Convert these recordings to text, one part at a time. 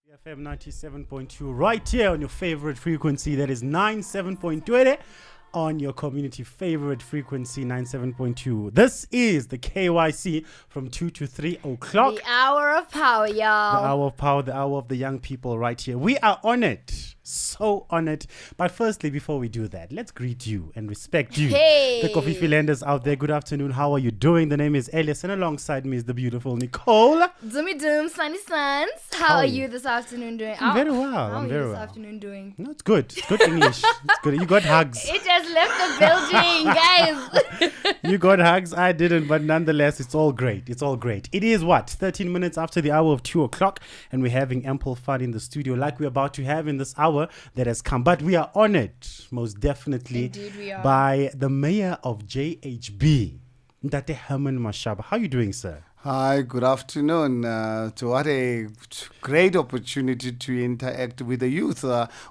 FM 97.2 right here on your favorite frequency, that is 97.20 on your community favorite frequency 97.2. This is the KYC from 2 to 3 o'clock. The hour of power, y'all. The hour of power, the hour of the young people right here. We are on it. So on it. But firstly, before we do that, let's greet you and respect you. Hey. The Coffee Finlanders out there. Good afternoon. How are you doing? The name is Elias and alongside me is the beautiful Nicole. Doomy Doom, Sunny Suns. How are you this afternoon doing? I'm very well. How I'm are very you this well. afternoon doing? No, it's good. It's good English. It's good. You got hugs. It has left the building, guys. You got hugs. I didn't, but nonetheless, it's all great. It's all great. It is what? 13 minutes after the hour of 2 o'clock, and we're having ample fun in the studio like we're about to have in this hour that has come. But we are honored, most definitely, Indeed we are. by the mayor of JHB, Ndate Herman Mashaba. How are you doing, sir? Hi, good afternoon. So what a great opportunity to interact with the youth.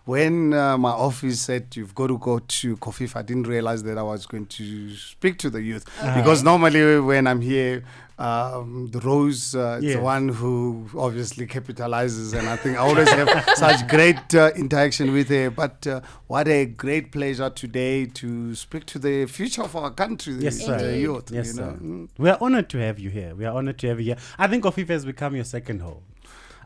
When my office said you've got to go to Kofifa, I didn't realize that I was going to speak to the youth. Because normally when I'm here, the Rose is the one who obviously capitalizes, and I think I always have such great interaction with her. But what a great pleasure today to speak to the future of our country, Yes, sir. the youth. Yes, you sir. know. We are honored to have you here. We are honored to have you here. I think Kofifa has become your second home.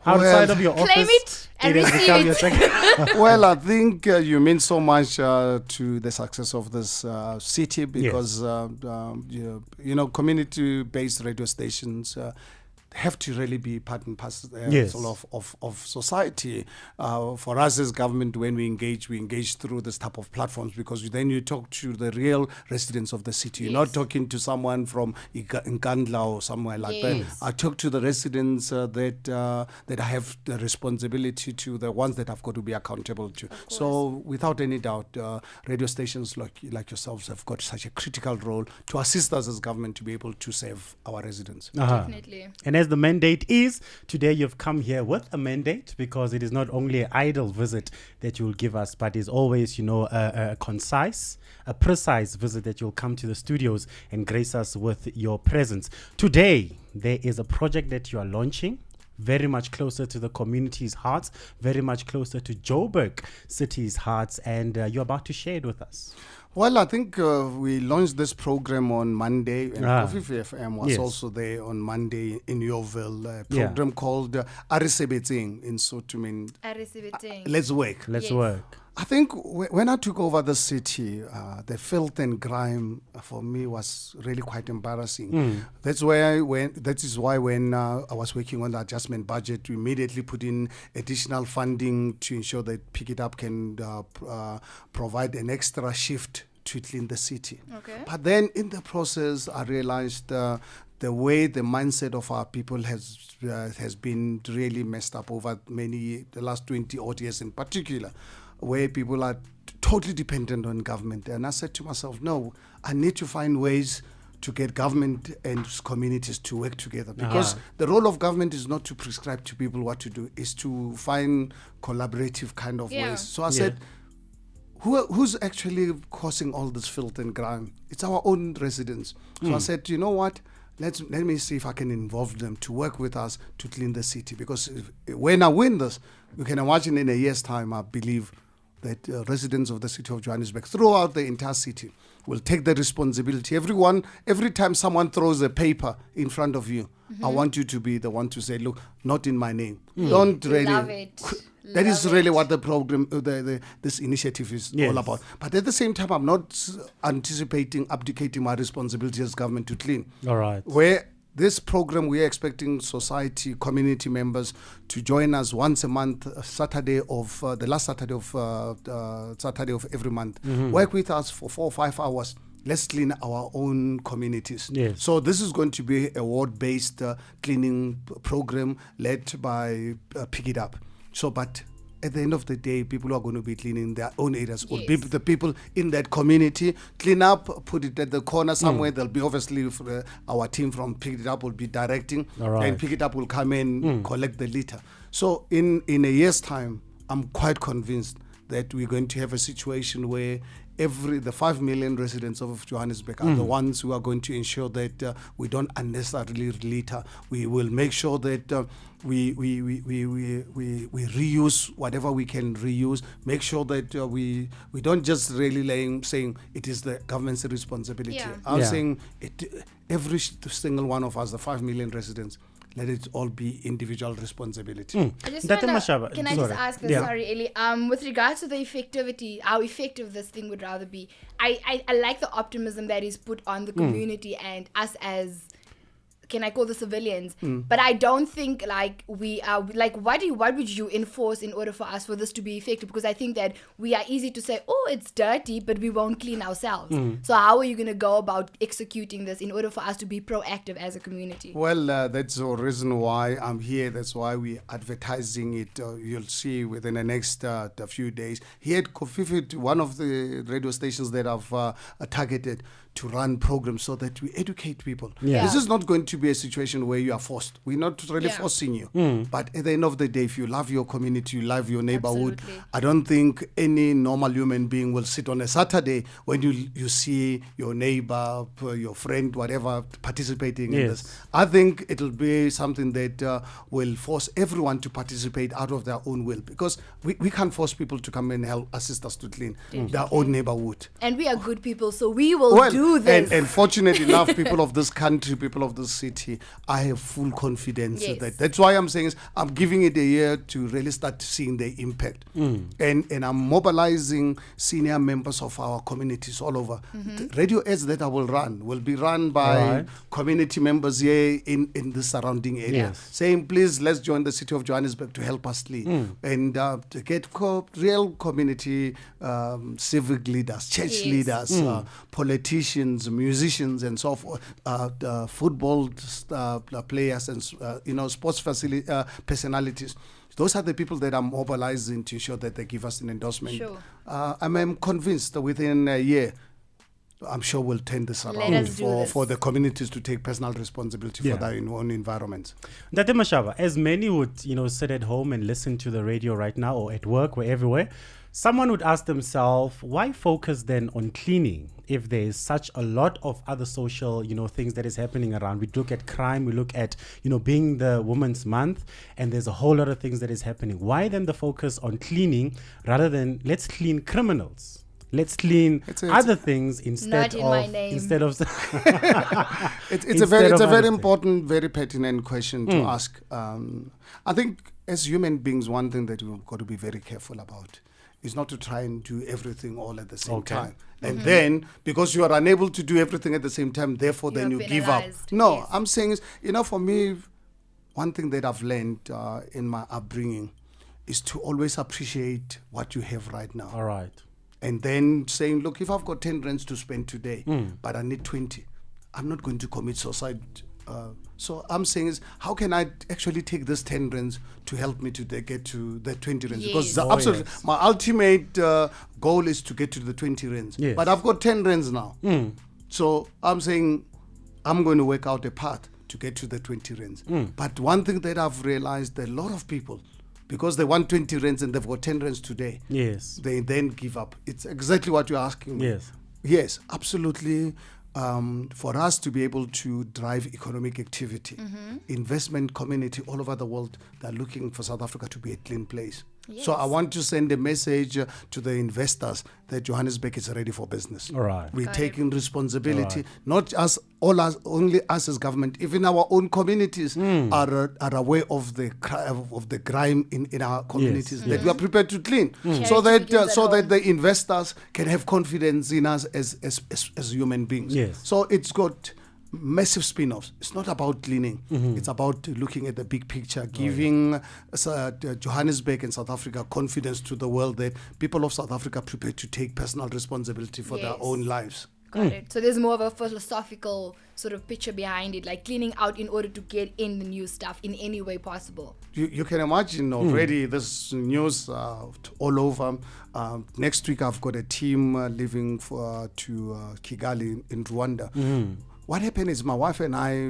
Outside of your office, Claim it and has receive become it. your second. Well, I think you mean so much to the success of this city because, you know, community-based radio stations have to really be part and parcel of society. For us as government, when we engage through this type of platforms because then you talk to the real residents of the city. You're not talking to someone from Nkandla or somewhere like that. I talk to the residents that I have the responsibility to, the ones that I've got to be accountable to. So without any doubt, radio stations like yourselves have got such a critical role to assist us as government to be able to serve our residents. Definitely. And as the mandate is, today you've come here with a mandate because it is not only an idle visit that you will give us, but is always, you know, a concise, a precise visit that you'll come to the studios and grace us with your presence. Today, there is a project that you are launching, very much closer to the community's hearts, very much closer to Joburg City's hearts, and you're about to share it with us. Well, I think we launched this program on Monday, and Coffee FM was also there on Monday in Yeovil. A program called Arisebetsing in Sotumin. Let's work. Let's work. I think when I took over the city, the filth and grime for me was really quite embarrassing. That is why when I was working on the adjustment budget, we immediately put in additional funding to ensure that Pick It Up can provide an extra shift to clean the city. Okay. But then in the process, I realized the way the mindset of our people has been really messed up over the last 20 odd years in particular, where people are totally dependent on government. And I said to myself, no, I need to find ways to get government and communities to work together. Because the role of government is not to prescribe to people what to do, is to find collaborative kind of ways. So I said, who's actually causing all this filth and grime? It's our own residents. So I said, you know what? Let me see if I can involve them to work with us to clean the city. Because when I win this, you can imagine in a year's time, I believe that residents of the city of Johannesburg throughout the entire city will take the responsibility. Every time someone throws a paper in front of you, I want you to be the one to say, look, not in my name. Don't really. Love it. That is really what the program, this initiative is all about. But at the same time, I'm not anticipating abdicating my responsibility as government to clean. All right. Where this program, we are expecting society, community members to join us once a month, the last Saturday of every month. Work with us for 4 or 5 hours. Let's clean our own communities. Yes. So this is going to be a ward-based cleaning program led by Pick It Up. But at the end of the day, people who are going to be cleaning their own areas will be the people in that community. Clean up, put it at the corner somewhere. There'll be obviously our team from Pick It Up will be directing, and Pick It Up will come in, collect the litter. So in a year's time, I'm quite convinced that we're going to have a situation where the 5 million residents of Johannesburg are the ones who are going to ensure that we don't unnecessarily litter. We will make sure that we reuse whatever we can reuse. Make sure that we don't just really saying it is the government's responsibility. Yeah. I'm saying every single one of us, the 5 million residents, let it all be individual responsibility. I just can I just ask this, sorry, Eli, with regards to the effectivity, how effective this thing would rather be, I like the optimism that is put on the community and us as, can I call the civilians? But I don't think like we are like what would you enforce in order for this to be effective? Because I think that we are easy to say, oh, it's dirty, but we won't clean ourselves. So how are you going to go about executing this in order for us to be proactive as a community? Well, that's the reason why I'm here. That's why we're advertising it. You'll see within the next few days. Here at Kofifi, one of the radio stations that I've targeted to run programs so that we educate people. Yeah. This is not going to be a situation where you are forced. We're not really forcing you. But at the end of the day, if you love your community, you love your neighborhood, Absolutely. I don't think any normal human being will sit on a Saturday when you see your neighbor, your friend, whatever, participating in this. I think it'll be something that will force everyone to participate out of their own will, because we can't force people to come and help assist us to clean their own neighborhood. And we are good people, so we will do this. And fortunately enough, people of this country, people of this city, I have full confidence that. That's why I'm saying I'm giving it a year to really start seeing the impact. And I'm mobilizing senior members of our communities all over. The radio ads that I will run will be run by community members here in the surrounding area, saying, please, let's join the city of Johannesburg to help us lead. And to get real community civic leaders, church leaders, politicians, musicians, and so forth, football players, and sports personalities. Those are the people that I'm mobilizing to ensure that they give us an endorsement. Sure. I'm convinced that within a year, I'm sure we'll turn this around for the communities to take personal responsibility for their own environments. Ndate Mashaba, as many would sit at home and listen to the radio right now, or at work or everywhere, someone would ask themselves, why focus then on cleaning if there is such a lot of other social, things that is happening around? We look at crime, we look at, being the Women's Month, and there's a whole lot of things that is happening. Why then the focus on cleaning rather than let's clean criminals? Let's clean other things instead of my name. It's a very important, very pertinent question to ask. I think as human beings, one thing that we've got to be very careful about is not to try and do everything all at the same time. And then, because you are unable to do everything at the same time, therefore then you give up. No, I'm saying is, for me, one thing that I've learned in my upbringing is to always appreciate what you have right now. All right. And then saying, look, if I've got 10 rands to spend today, but I need 20, I'm not going to commit suicide. So I'm saying is, how can I actually take this 10 rands to help me to get to the 20 rands? Because my ultimate goal is to get to the 20 rands. Yes. But I've got 10 rands now. So I'm saying I'm going to work out a path to get to the 20 rands. But one thing that I've realized, that a lot of people, because they want 20 rands and they've got 10 rands today, they then give up. It's exactly what you're asking me. Yes, absolutely. For us to be able to drive economic activity, investment community all over the world, they're looking for South Africa to be a clean place. So I want to send a message to the investors that Johannesburg is ready for business. All right. We're taking responsibility, not only us as government, even our own communities are aware of the crime in our communities that we are prepared to clean, so that the investors can have confidence in us as human beings. So it's got massive spin-offs. It's not about cleaning. It's about looking at the big picture, giving Johannesburg and South Africa confidence to the world that people of South Africa are prepared to take personal responsibility for their own lives. Got it. So there's more of a philosophical sort of picture behind it, like cleaning out in order to get in the new stuff in any way possible. You can imagine already this news all over. Next week I've got a team leaving to Kigali in Rwanda. what happened is my wife and I,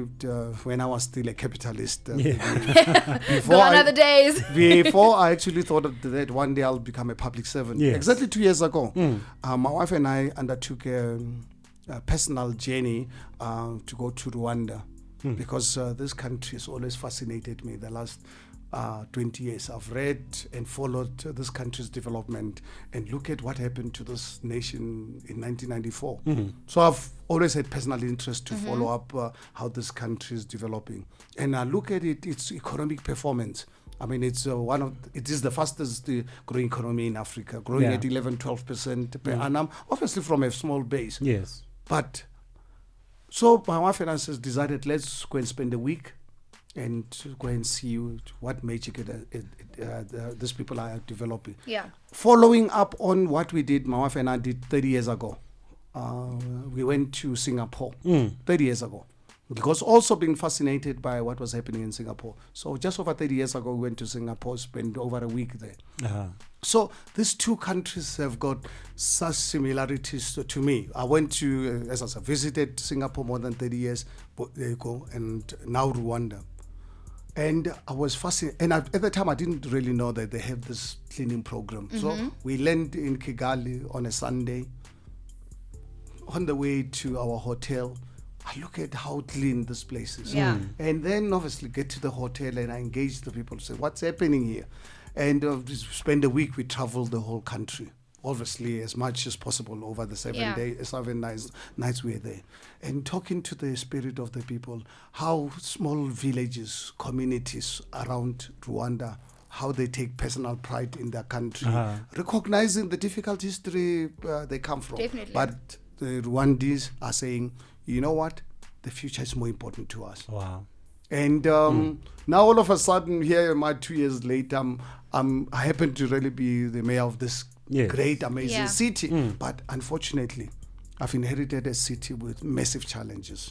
when I was still a capitalist, before I actually thought that one day I'll become a public servant. Yes. Exactly 2 years ago, my wife and I undertook a personal journey to go to Rwanda because this country has always fascinated me the last 20 years. I've read and followed this country's development and look at what happened to this nation in 1994. So I've always had personal interest to follow up how this country is developing. And I look at its economic performance. I mean, it is the fastest growing economy in Africa, growing at 11-12% per annum, obviously from a small base. Yes. But so my wife and I decided, let's go and spend a week and to go and see what magic these people are developing. Yeah. Following up on what we did, my wife and I did 30 years ago. We went to Singapore 30 years ago. Because also being fascinated by what was happening in Singapore. So just over 30 years ago, we went to Singapore, spent over a week there. So these two countries have got such similarities to me. I went to, as I said, visited Singapore more than 30 years ago, and now Rwanda. And I was fascinated. And at the time, I didn't really know that they have this cleaning program. So we landed in Kigali on a Sunday. On the way to our hotel, I look at how clean this place is. Yeah. And then obviously get to the hotel and I engage the people, say, what's happening here? And spend a week, we travel the whole country. Obviously, as much as possible over the 7 nights we were there. And talking to the spirit of the people, how small villages, communities around Rwanda, how they take personal pride in their country, recognizing the difficult history they come from. Definitely. But the Rwandese are saying, you know what? The future is more important to us. Wow. And now all of a sudden, here am I 2 years later, I happen to really be the mayor of this great, amazing city. But unfortunately, I've inherited a city with massive challenges.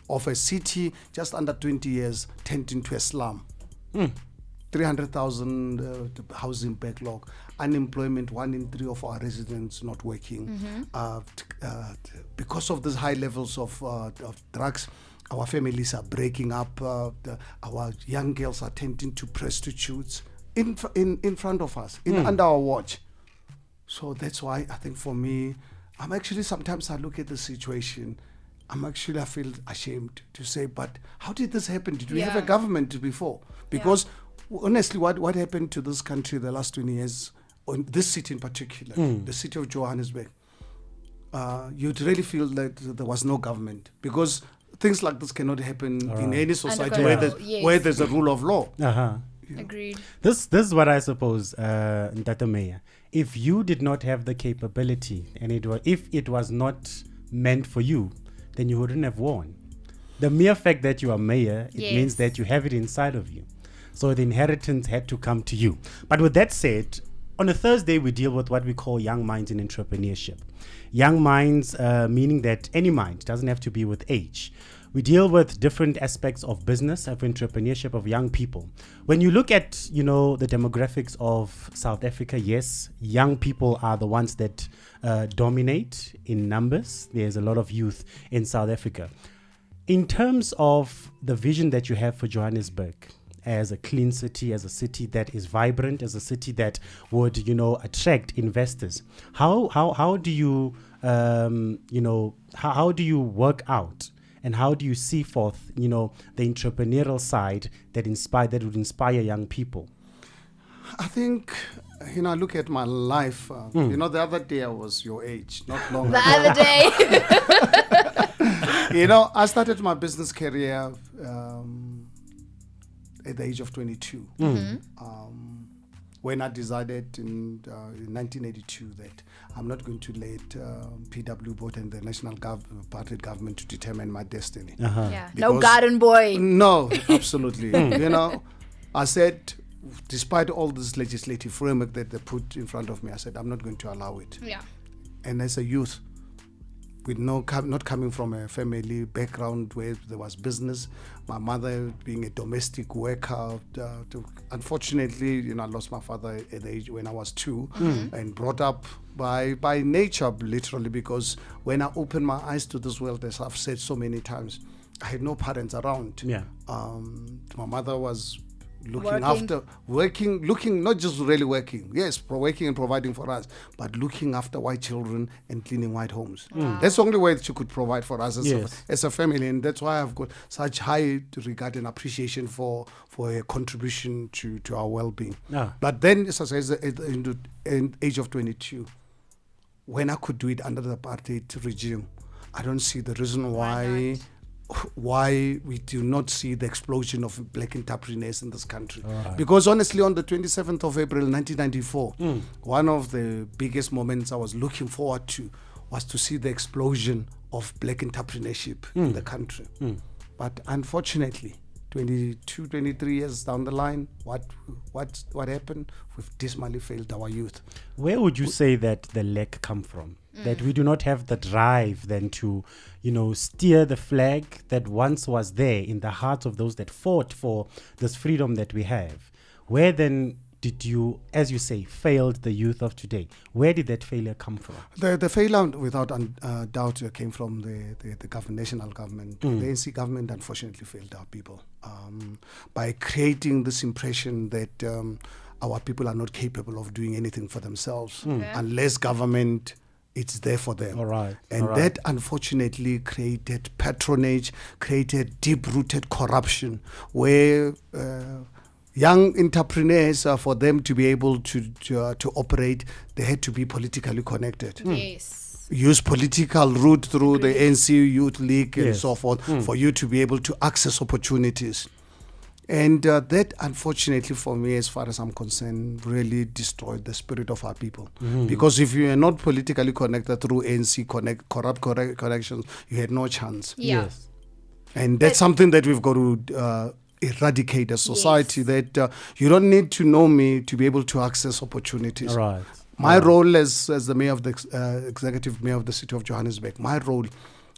Of a city just under 20 years turned into a slum. 300,000 housing backlog, unemployment, 1 in 3 of our residents not working. Because of these high levels of drugs, our families are breaking up. Our young girls are tending to prostitutes in front of us, under our watch. So that's why I think for me, I'm actually, sometimes I look at the situation, I feel ashamed to say, but how did this happen? Did we have a government before? Because honestly, what happened to this country the last 20 years, on this city in particular, the city of Johannesburg, you'd really feel that there was no government, because things like this cannot happen in any society where there's a rule of law. Agreed. This is what I suppose, Ndata Mayor. If you did not have the capability, and if it was not meant for you, then you wouldn't have won. The mere fact that you are mayor, it means that you have it inside of you. So the inheritance had to come to you. But with that said, on a Thursday, we deal with what we call young minds in entrepreneurship. Young minds, meaning that any mind, doesn't have to be with age. We deal with different aspects of business, of entrepreneurship, of young people. When you look at, the demographics of South Africa, yes, young people are the ones that dominate in numbers. There's a lot of youth in South Africa. In terms of the vision that you have for Johannesburg, as a clean city, as a city that is vibrant, as a city that would, attract investors, how do you, how do you work out? And how do you see forth, the entrepreneurial side that would inspire young people? I think, I look at my life. The other day I was your age, not long ago. The other day. I started my business career at the age of 22. When I decided in 1982 that I'm not going to let PW Board and the National Party government to determine my destiny. No garden boy. No, absolutely. I said, despite all this legislative framework that they put in front of me, I said, I'm not going to allow it. Yeah. And as a youth, with not coming from a family background where there was business. My mother being a domestic worker. Unfortunately, I lost my father at the age when I was 2, and brought up by nature, literally, because when I opened my eyes to this world, as I've said so many times, I had no parents around. Yeah. My mother was looking, not just really working, yes, working and providing for us, but looking after white children and cleaning white homes. That's the only way that she could provide for us as a family, and that's why I've got such high regard and appreciation for her contribution to our well-being. But then, as I said, at the age of 22, when I could do it under the apartheid regime, I don't see the reason why we do not see the explosion of black entrepreneurs in this country. Because honestly, on the 27th of April 1994, one of the biggest moments I was looking forward to was to see the explosion of black entrepreneurship in the country. But unfortunately, 22, 23 years down the line, what happened? We've dismally failed our youth. Where would you say that the lack come from? That we do not have the drive then to, steer the flag that once was there in the hearts of those that fought for this freedom that we have. Where then did you, as you say, failed the youth of today? Where did that failure come from? The failure, without doubt, came from the national government. The ANC government unfortunately failed our people by creating this impression that our people are not capable of doing anything for themselves unless government it's there for them. That unfortunately created patronage, created deep-rooted corruption, where young entrepreneurs, for them to be able to operate, they had to be politically connected. Yes. Use political route through the ANC Youth League and so forth for you to be able to access opportunities. And that, unfortunately, for me, as far as I'm concerned, really destroyed the spirit of our people. Because if you are not politically connected through ANC corrupt connections, you had no chance. Yes. And that's something that we've got to eradicate as society, that you don't need to know me to be able to access opportunities. My role as the mayor of the executive mayor of the city of Johannesburg, my role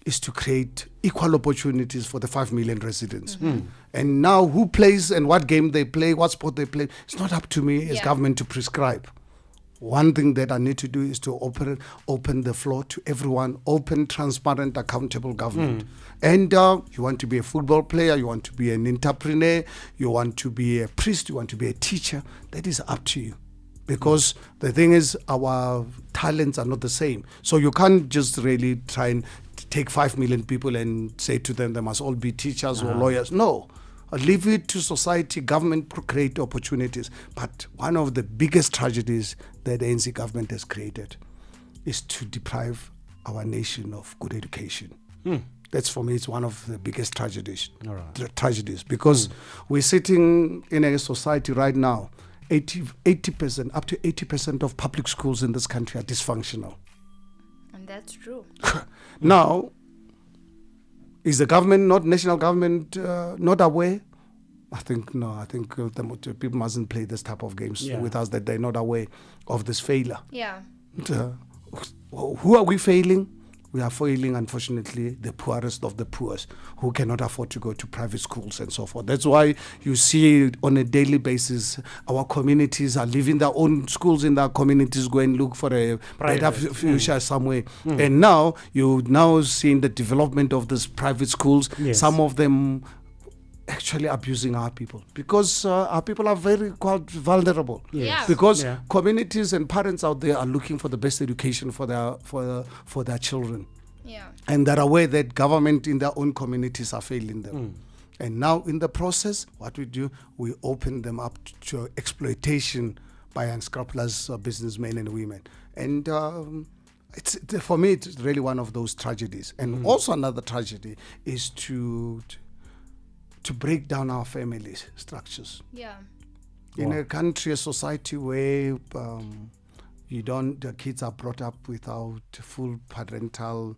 is to create equal opportunities for the 5 million residents. And now who plays and what game they play, what sport they play, it's not up to me as government to prescribe. One thing that I need to do is to open the floor to everyone, open, transparent, accountable government. And you want to be a football player, you want to be an entrepreneur, you want to be a priest, you want to be a teacher, that is up to you. Because the thing is, our talents are not the same. So you can't just really try and take 5 million people and say to them, they must all be teachers or lawyers. No. Leave it to society, government create opportunities. But one of the biggest tragedies that the ANC government has created is to deprive our nation of good education. That's, for me, it's one of the biggest tragedies. Tragedies, because we're sitting in a society right now, 80%, up to 80% of public schools in this country are dysfunctional. And that's true. Now, is the government, national government, not aware? I think no. I think the people mustn't play this type of games with us, that they're not aware of this failure. Who are we failing? We are failing, unfortunately, the poorest of the poorest, who cannot afford to go to private schools and so forth. That's why you see on a daily basis, our communities are leaving their own schools in their communities, go and look for a better future somewhere. And now, you're now seeing the development of these private schools. Some of them actually abusing our people, because our people are very quite vulnerable. Because communities and parents out there are looking for the best education for their children, and they're aware that government in their own communities are failing them. And now in the process, what we do, we open them up to exploitation by unscrupulous businessmen and women. And it's, for me, it's really one of those tragedies. And also another tragedy is to break down our family structures. In a country, a society where the kids are brought up without full parental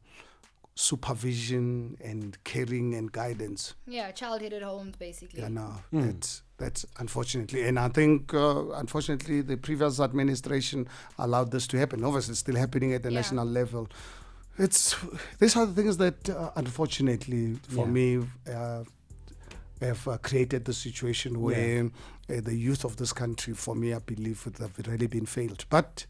supervision and caring and guidance. Childhood homes, basically. That's unfortunately. And I think, unfortunately, the previous administration allowed this to happen. Obviously, it's still happening at the national level. These are the things that, unfortunately, for me, have created the situation where the youth of this country, for me, I believe, have really been failed. But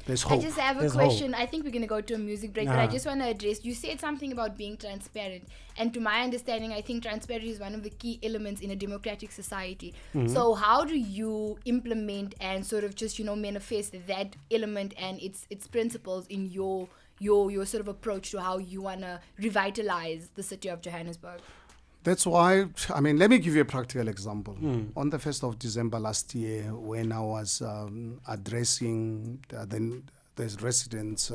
there's hope. I just have a question. I think we're going to go to a music break, but I just want to address, you said something about being transparent. And to my understanding, I think transparency is one of the key elements in a democratic society. So how do you implement and sort of just, manifest that element and its principles in your sort of approach to how you want to revitalize the city of Johannesburg? That's why, let me give you a practical example. On the 1st of December last year, when I was addressing the residents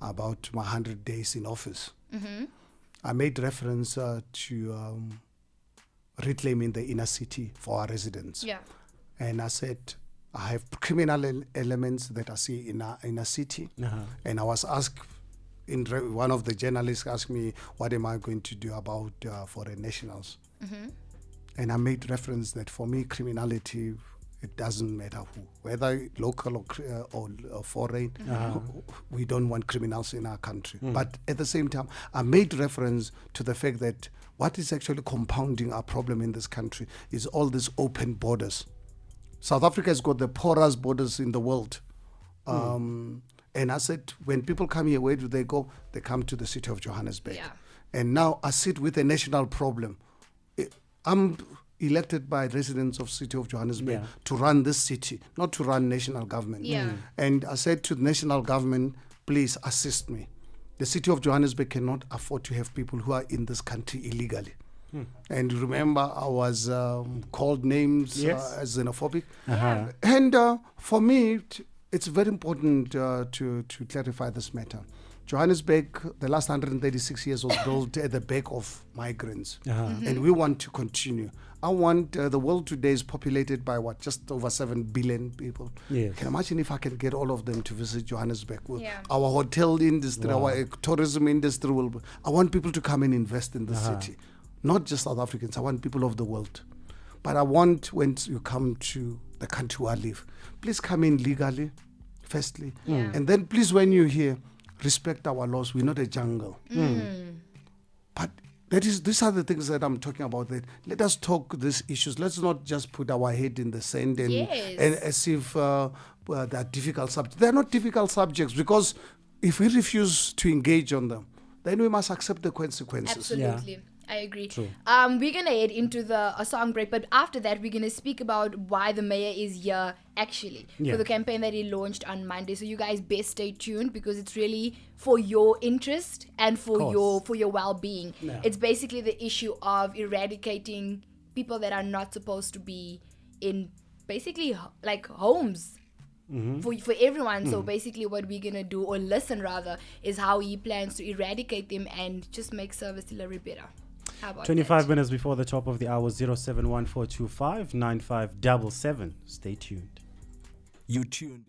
about my 100 days in office, I made reference to reclaiming the inner city for our residents. Yeah. And I said, I have criminal elements that I see in our inner city. And I was asked, one of the journalists asked me, what am I going to do about foreign nationals? And I made reference that for me, criminality, it doesn't matter who, whether local or foreign, we don't want criminals in our country. But at the same time, I made reference to the fact that what is actually compounding our problem in this country is all these open borders. South Africa has got the porous borders in the world. And I said, when people come here, where do they go? They come to the city of Johannesburg. Yeah. And now I sit with a national problem. I'm elected by residents of city of Johannesburg to run this city, not to run national government. And I said to the national government, please assist me. The city of Johannesburg cannot afford to have people who are in this country illegally. And remember, I was called names as xenophobic. And for me, it's very important to clarify this matter. Johannesburg, the last 136 years was built at the back of migrants. And we want to continue. I want, the world today is populated by just over 7 billion people. Can you imagine if I can get all of them to visit Johannesburg? Our hotel industry, our tourism industry, I want people to come and invest in the city. Not just South Africans, I want people of the world. But I want, when you come to the country where I live, please come in legally, firstly. And then please, when you're here, respect our laws. We're not a jungle. But these are the things that I'm talking about. That let us talk these issues. Let's not just put our head in the sand and as if they're difficult subjects. They're not difficult subjects, because if we refuse to engage on them, then we must accept the consequences. Absolutely. I agree. We're going to head into a song break, but after that, we're going to speak about why the mayor is here, actually, for the campaign that he launched on Monday. So you guys best stay tuned, because it's really for your interest and for your well-being. It's basically the issue of eradicating people that are not supposed to be in basically like homes. For everyone. So basically what we're going to do, or listen rather, is how he plans to eradicate them and just make service delivery better. How about 25 minutes before the top of the hour, 0714259577. Stay tuned. You tuned.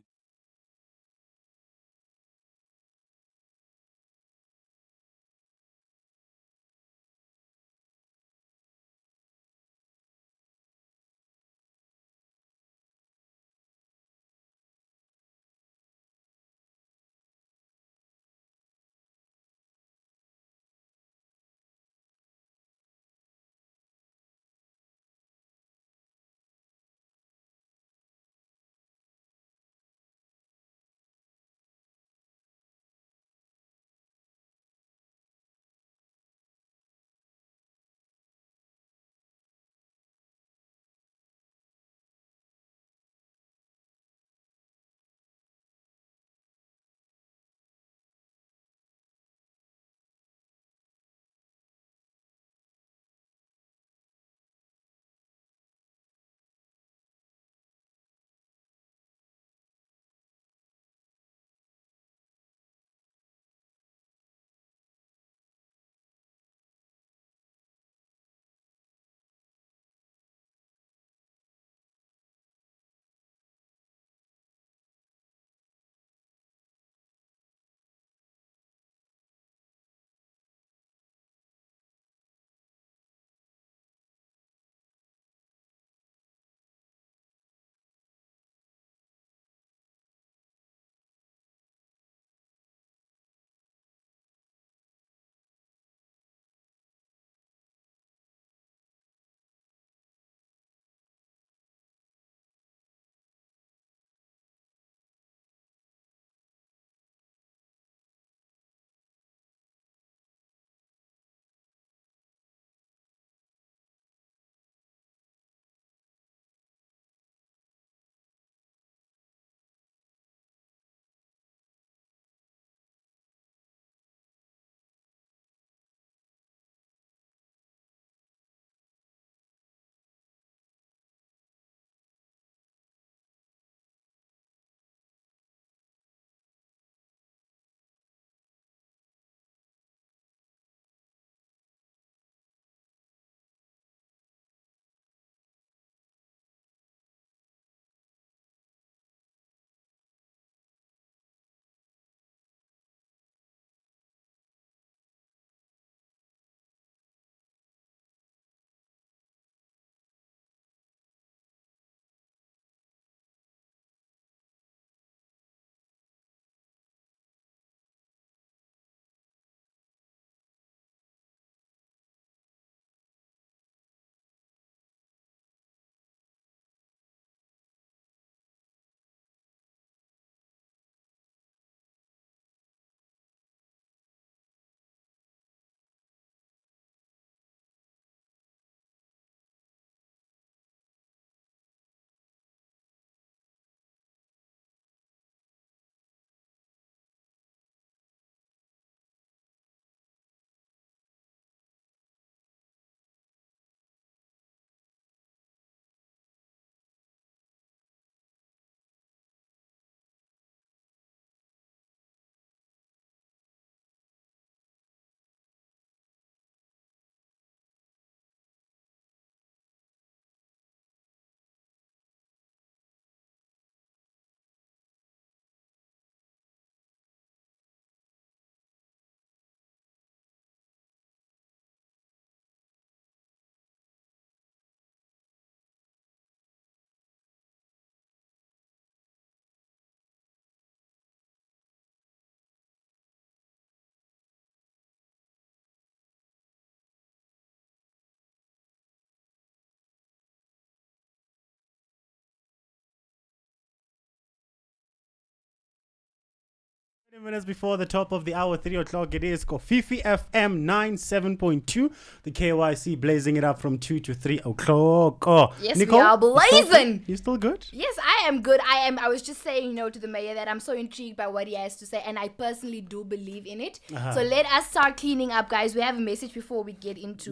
Minutes before the top of the hour, 3 o'clock, it is Kofifi FM 97.2. The KYC blazing it up from 2 to 3 o'clock. Oh, yes, Nicole, we are blazing. You still good? Yes, I am good. I was just saying, to the mayor that I'm so intrigued by what he has to say, and I personally do believe in it. So let us start cleaning up, guys. We have a message before we get into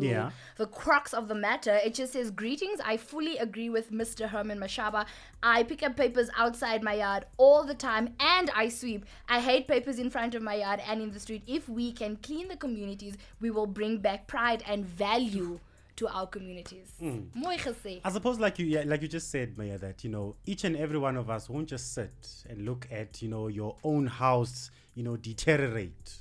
the crux of the matter. It just says, greetings. I fully agree with Mr. Herman Mashaba. I pick up papers outside my yard all the time, and I sweep. I hate papers in front of my yard and in the street. If we can clean the communities, we will bring back pride and value to our communities. I suppose like you just said, Maya, that each and every one of us won't just sit and look at your own house deteriorate.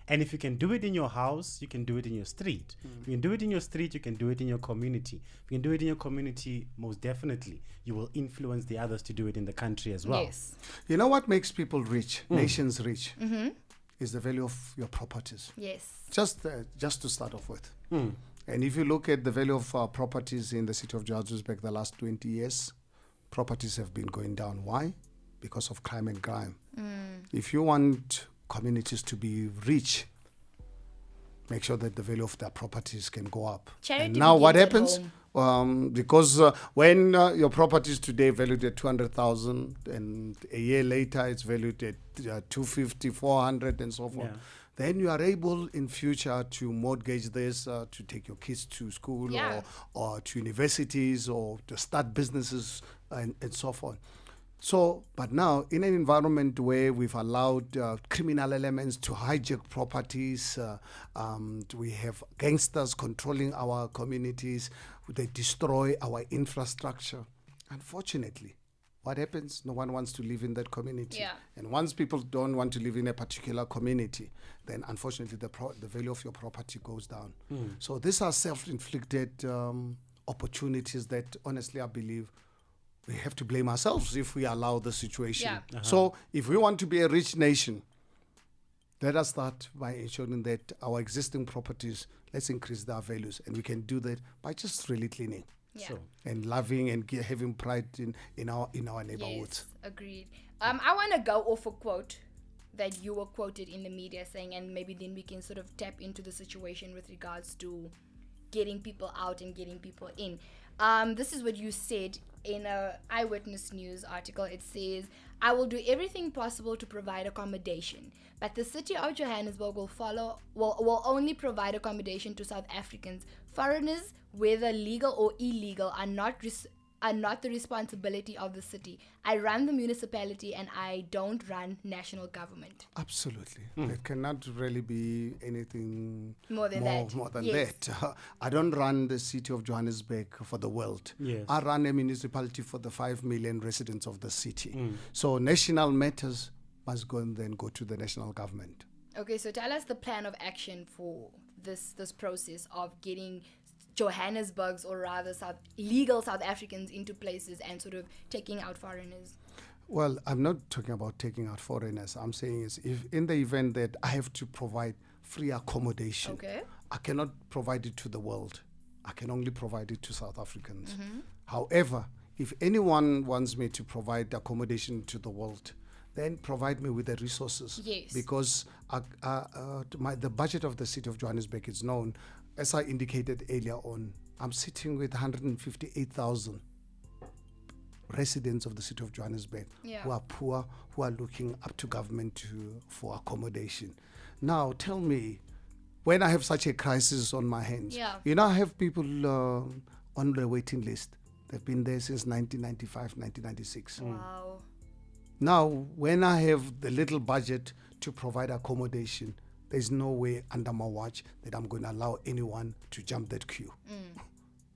And if you can do it in your house, you can do it in your street. If you can do it in your street, you can do it in your community. If you can do it in your community, most definitely, you will influence the others to do it in the country as well. Yes. You know what makes people rich, nations rich, is the value of your properties. Yes. Just to start off with. And if you look at the value of properties in the city of Johannesburg the last 20 years, properties have been going down. Why? Because of crime and grime. If you want communities to be rich, make sure that the value of their properties can go up. Charity and now what happens? Home. Because when your property is today valued at 200,000 and a year later it's valued at 250, 400 and so forth, then you are able in future to mortgage this to take your kids to school or to universities or to start businesses and so forth. So, but now in an environment where we've allowed criminal elements to hijack properties, we have gangsters controlling our communities, they destroy our infrastructure. Unfortunately, what happens? No one wants to live in that community. Yeah. And once people don't want to live in a particular community, then unfortunately the value of your property goes down. So these are self-inflicted opportunities that honestly I believe we have to blame ourselves if we allow the situation. Yeah. So if we want to be a rich nation, let us start by ensuring that our existing properties, let's increase their values. And we can do that by just really cleaning. Yeah. So, And loving and having pride in our neighborhoods. Yes, agreed. I want to go off a quote that you were quoted in the media saying, and maybe then we can sort of tap into the situation with regards to getting people out and getting people in. This is what you said in a Eyewitness News article. It says, I will do everything possible to provide accommodation, but the city of Johannesburg will only provide accommodation to South Africans. Foreigners, whether legal or illegal, are not the responsibility of the city. I run the municipality and I don't run national government. Absolutely. It cannot really be anything More than that. I don't run the city of Johannesburg for the world. Yes. I run a municipality for the 5 million residents of the city. So national matters must go to the national government. Okay, so tell us the plan of action for this process of getting Johannesburg's, or rather legal South Africans, into places and sort of taking out foreigners. Well, I'm not talking about taking out foreigners. I'm saying is if in the event that I have to provide free accommodation, I cannot provide it to the world. I can only provide it to South Africans. However, if anyone wants me to provide accommodation to the world, then provide me with the resources. Yes. Because the budget of the city of Johannesburg is known. As I indicated earlier on, I'm sitting with 158,000 residents of the city of Johannesburg who are poor, who are looking up to government for accommodation. Now, tell me, when I have such a crisis on my hands, I have people on the waiting list. They've been there since 1995, 1996. Wow. Now, when I have the little budget to provide accommodation, there's no way under my watch that I'm going to allow anyone to jump that queue.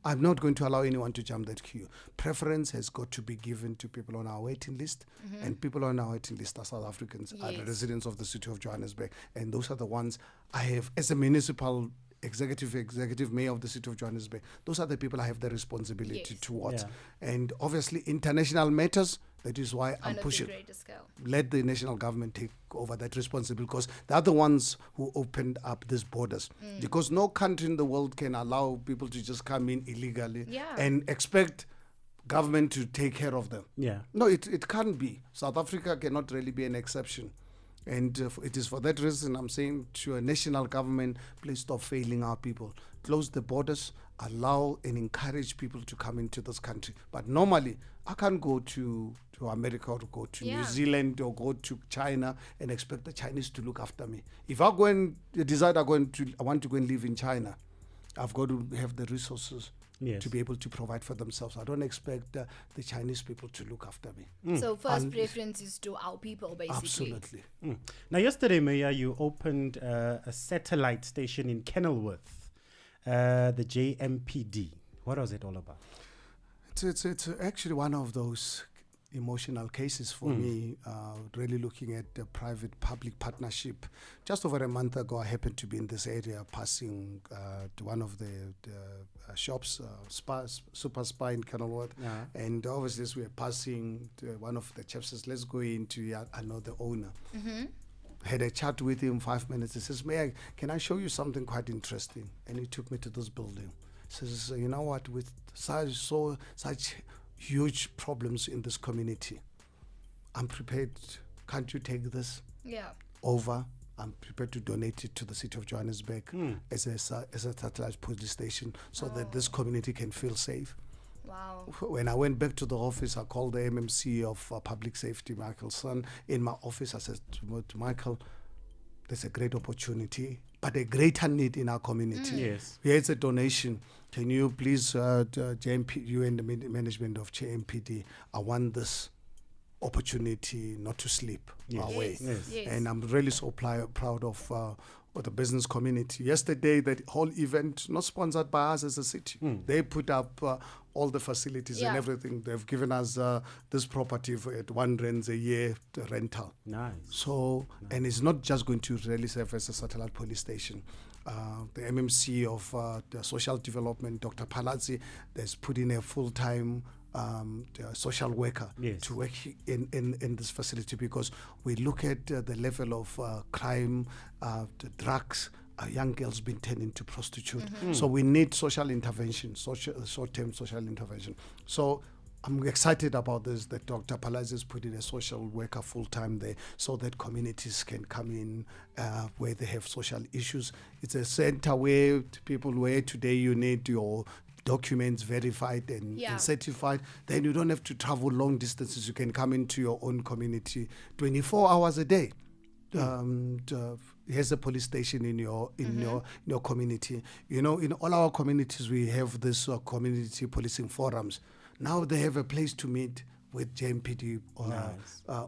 I'm not going to allow anyone to jump that queue. Preference has got to be given to people on our waiting list, and people on our waiting list are South Africans, are the residents of the city of Johannesburg, and those are the ones I have as a municipal executive mayor of the city of Johannesburg. Those are the people I have the responsibility towards. And obviously international matters, that is why I'm pushing. Let the national government take over that responsibility, because they're the ones who opened up these borders. Because no country in the world can allow people to just come in illegally and expect government to take care of them. No, it can't be. South Africa cannot really be an exception. And it is for that reason I'm saying to a national government, please stop failing our people. Close the borders, allow and encourage people to come into this country. But normally, I can't go to America or go to New Zealand or go to China and expect the Chinese to look after me. If I go and decide I want to go and live in China, I've got to have the resources to be able to provide for themselves. I don't expect the Chinese people to look after me. So first preference is to our people, basically. Absolutely. Now, yesterday, Mayor, you opened a satellite station in Kenilworth, the JMPD. What was it all about? It's actually one of those emotional cases for me, really looking at the private-public partnership. Just over a month ago, I happened to be in this area passing to one of the shops, Super Spa in Kenilworth. And obviously, as we were passing, one of the chaps says, let's go into, I know the owner. Had a chat with him 5 minutes. He says, Mayor, can I show you something quite interesting? And he took me to this building. He says, you know what, with such huge problems in this community, I'm prepared. Can't you take this over? I'm prepared to donate it to the city of Johannesburg as a satellite police station so that this community can feel safe. Wow. When I went back to the office, I called the MMC of Public Safety, Michael's son, in my office. I said to Michael, there's a great opportunity, but a greater need in our community. Yes. Here's a donation. Can you please, you and the management of JMPD, I want this opportunity not to slip away. Yes. And I'm really so proud of the business community. Yesterday, that whole event, not sponsored by us as a city, they put up all the facilities and everything. They've given us this property at R1 a year rental. Nice. So, and it's not just going to really serve as a satellite police station. The MMC of the social development, Dr. Palazzi, has put in a full-time social worker to work in this facility, because we look at the level of crime, the drugs, young girls being turned into prostitute. So we need social intervention, short-term social intervention. So I'm excited about this, that Dr. Palazzi is putting a social worker full-time there so that communities can come in where they have social issues. It's a center where today you need your documents verified and certified. Then you don't have to travel long distances. You can come into your own community 24 hours a day. Here's a police station in your community. You know, in all our communities, we have this community policing forums. Now they have a place to meet with JMPD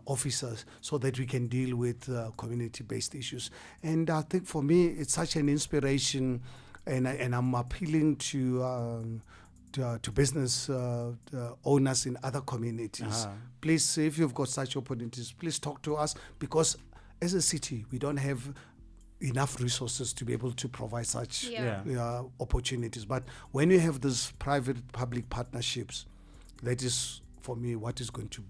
officers so that we can deal with community-based issues. And I think for me, it's such an inspiration, and I'm appealing to business owners in other communities. Please, if you've got such opportunities, please talk to us, because as a city, we don't have enough resources to be able to provide such opportunities. But when you have these private-public partnerships, that is, for me, what is going to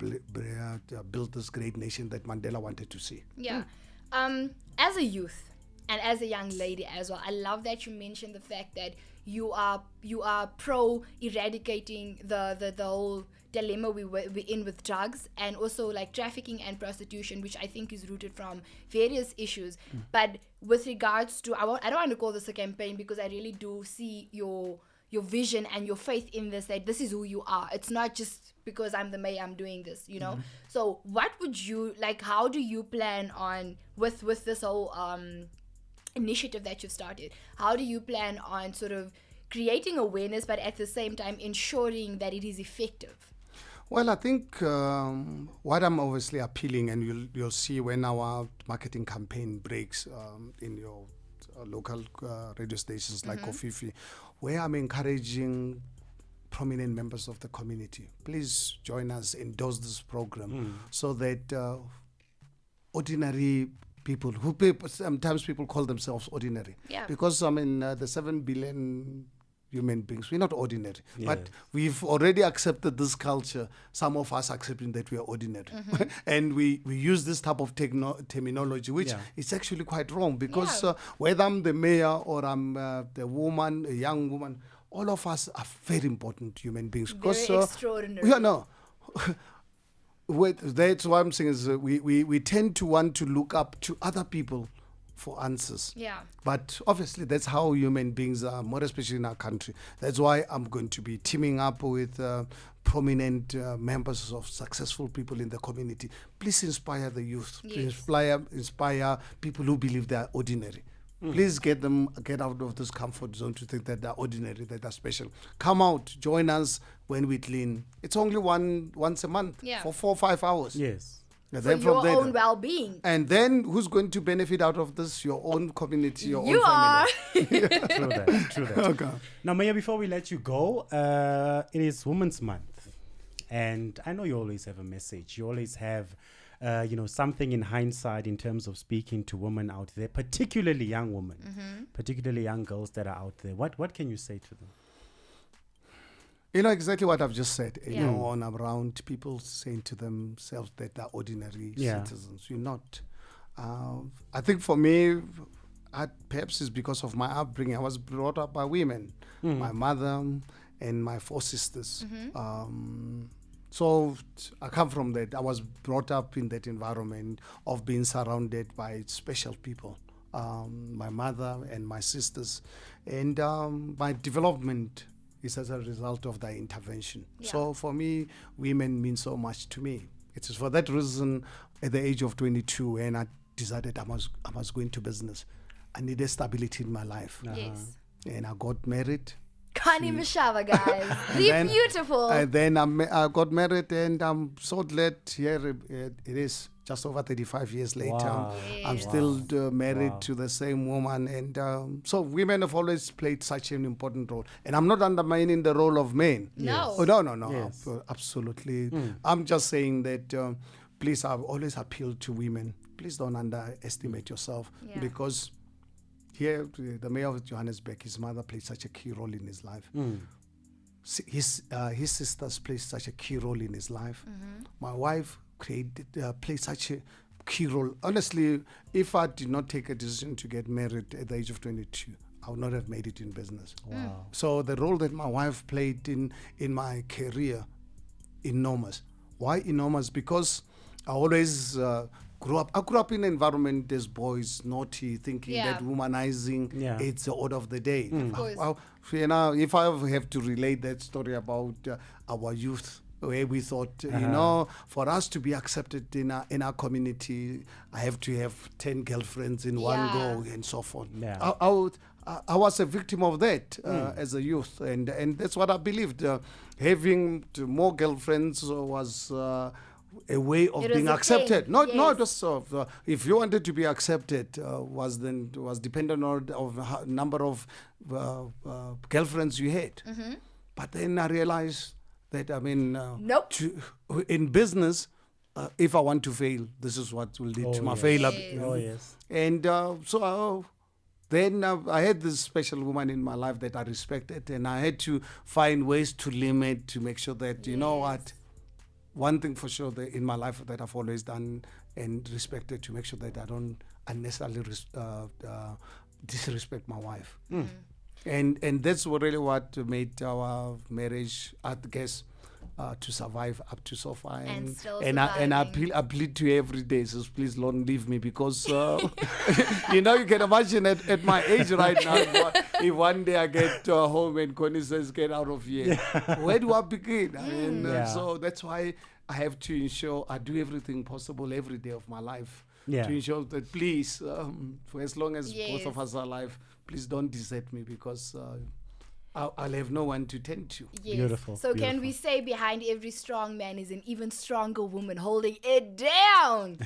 build this great nation that Mandela wanted to see. Yeah. As a youth and as a young lady as well, I love that you mentioned the fact that you are pro eradicating the whole dilemma we're in with drugs, and also like trafficking and prostitution, which I think is rooted from various issues. But with regards to, I don't want to call this a campaign, because I really do see your vision and your faith in this, that this is who you are. It's not just because I'm the mayor, I'm doing this, you know? So what would you, like, how do you plan on, with this whole initiative that you've started, how do you plan on sort of creating awareness, but at the same time ensuring that it is effective? Well, I think what I'm obviously appealing, and you'll see when our marketing campaign breaks in your local radio stations like Kofifi, where I'm encouraging prominent members of the community, please join us, endorse this program, so that ordinary people, sometimes people call themselves ordinary, because the 7 billion human beings, we're not ordinary, but we've already accepted this culture, some of us accepting that we are ordinary. And we use this type of terminology, which is actually quite wrong, because whether I'm the mayor or I'm the woman, a young woman, all of us are very important human beings. Very extraordinary. That's what I'm saying is we tend to want to look up to other people for answers. Yeah. But obviously, that's how human beings are, more especially in our country. That's why I'm going to be teaming up with prominent members of successful people in the community. Please inspire the youth. Yes. Please inspire people who believe they are ordinary. Please get out of this comfort zone to think that they're ordinary, that they're special. Come out, join us when we clean. It's only once a month for 4 or 5 hours. Yes. And For your own well-being. And then who's going to benefit out of this? Your own community, your You own are. family. True that. Okay. Now, Maya, before we let you go, it is Women's Month. And I know you always have a message. You always have, something in hindsight in terms of speaking to women out there, particularly young women, particularly young girls that are out there. What can you say to them? You know exactly what I've just said. You know, on around people saying to themselves that they're ordinary citizens. You're not. I think for me, perhaps it's because of my upbringing. I was brought up by women, my mother and my 4 sisters. So I come from that. I was brought up in that environment of being surrounded by special people. My mother and my sisters, and my development is as a result of their intervention. Yeah. So for me, women mean so much to me. It is for that reason, at the age of 22, when I decided I must go into business, I needed stability in my life. Yes. And I got married. Kani Mashava, guys. The beautiful. And then I got married, and I'm so glad here it is. Just over 35 years later, Wow. I'm still married to the same woman. And so women have always played such an important role. And I'm not undermining the role of men. No. Oh, no. Yes. Absolutely. I'm just saying that, please, I've always appealed to women. Please don't underestimate yourself. Yeah. Because here, the mayor of Johannesburg, his mother played such a key role in his life. His sisters played such a key role in his life. My wife played such a key role. Honestly, if I did not take a decision to get married at the age of 22, I would not have made it in business. Wow. So the role that my wife played in my career, enormous. Why enormous? Because I always grew up in an environment as boys, naughty, thinking that womanizing it's the order of the day. If I have to relate that story about our youth, where we thought, for us to be accepted in our community, I have to have 10 girlfriends in one go and so forth. Yeah. I was a victim of that as a youth, and that's what I believed. Having more girlfriends was a way of being accepted. No, just if you wanted to be accepted, was dependent on number of girlfriends you had. But then I realized that Nope. in business, if I want to fail, this is what will lead to my failure. Oh, yes. And then I had this special woman in my life that I respected, and I had to find ways to limit, to make sure that, you know what, one thing for sure that in my life that I've always done and respected, to make sure that I don't unnecessarily disrespect my wife. And that's really what made our marriage, I guess, to survive up to so far. And I plead to you every day, says, please don't leave me, because you can imagine at my age right now, if one day I get home and Connie says, get out of here, where do I begin? So that's why I have to ensure I do everything possible every day of my life to ensure that, please, for as long as both of us are alive, please don't desert me, because I'll have no one to tend to. Yes. Beautiful. So can we say behind every strong man is an even stronger woman holding it down?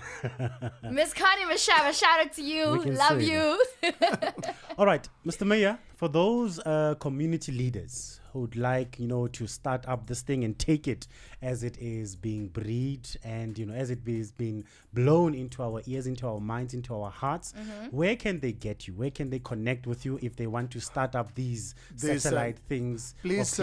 Miss Connie Mashava, shout out to you. Love you. All right, Mr. Mayor, for those community leaders who would like, to start up this thing and take it as it is being breathed and, as it is being blown into our ears, into our minds, into our hearts, where can they get you? Where can they connect with you if they want to start up these satellite things? Please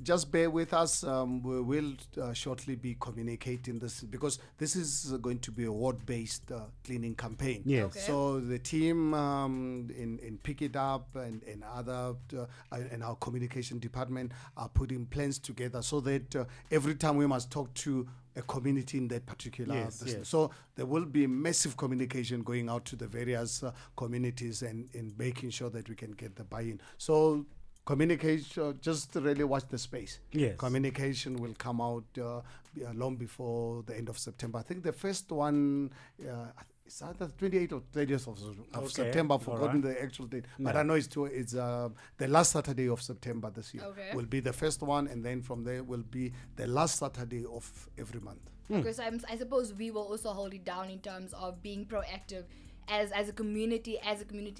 just bear with us. We will shortly be communicating this, because this is going to be a ward-based cleaning campaign. Yes. Okay. So the team in Pick It Up and and our communication department are putting plans together so that every time we must talk to a community in that particular Yes. So there will be massive communication going out to the various communities and in making sure that we can get the buy-in. So communication, just really watch the space. Yes. Communication will come out long before the end of September. I think the first one, it's either 28th or 30th of September. I've forgotten the actual date. No. But I know it's the last Saturday of September this year. Okay. Will be the first one, and then from there will be the last Saturday of every month. Because I suppose we will also hold it down in terms of being proactive as a community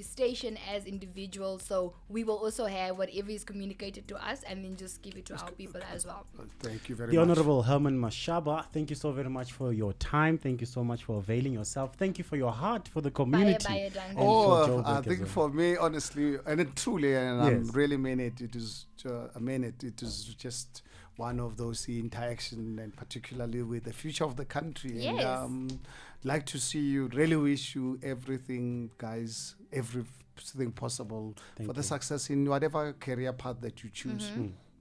station, as individuals. So we will also have whatever is communicated to us and then just give it to our people as well. Thank you very The much. Honorable Herman Mashaba, thank you so very much for your time. Thank you so much for availing yourself. Thank you for your heart for the community. Bye, Duncan. I think for me, honestly, and truly, and I really mean it, it is it is just one of those interaction, and particularly with the future of the country. Yes. And like to see you, really wish you everything, guys, everything possible for the success in whatever career path that you choose.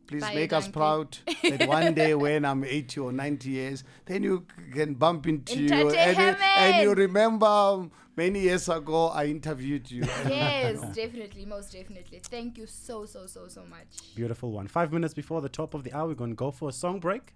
Please make us proud that one day when I'm 80 or 90 years, then you can bump into you and you remember many years ago I interviewed you. Yes, definitely, most definitely. Thank you so much. Beautiful one. 5 minutes before the top of the hour, we're going to go for a song break.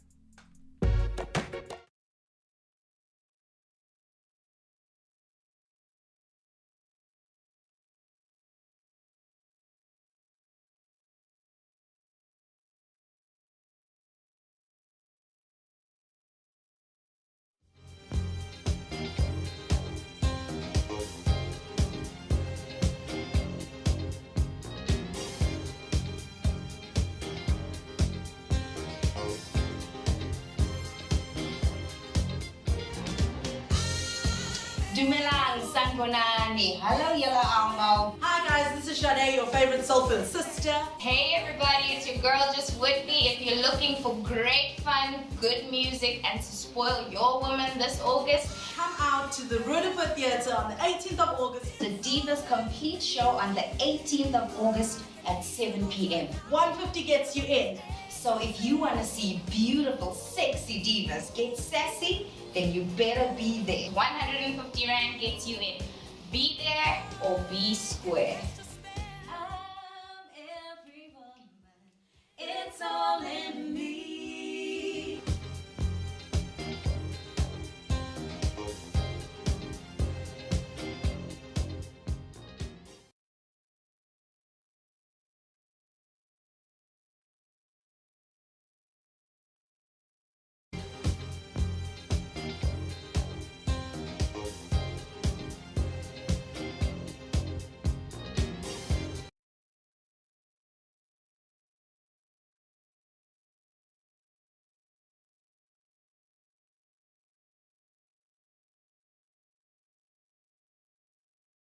Dumelang Sanbonani. Hello, Yella Almo. Hi guys, this is Sade, your favorite soulful sister. Hey everybody, it's your girl Just Whitney. If you're looking for great fun, good music, and to spoil your woman this August, come out to the Rudapur Theatre on the 18th of August. the Divas Complete Show on the 18th of August at 7 p.m. 150 gets you in. So if you want to see beautiful, sexy divas get sassy, then you better be there. 150 Rand gets you in. Be there or be square.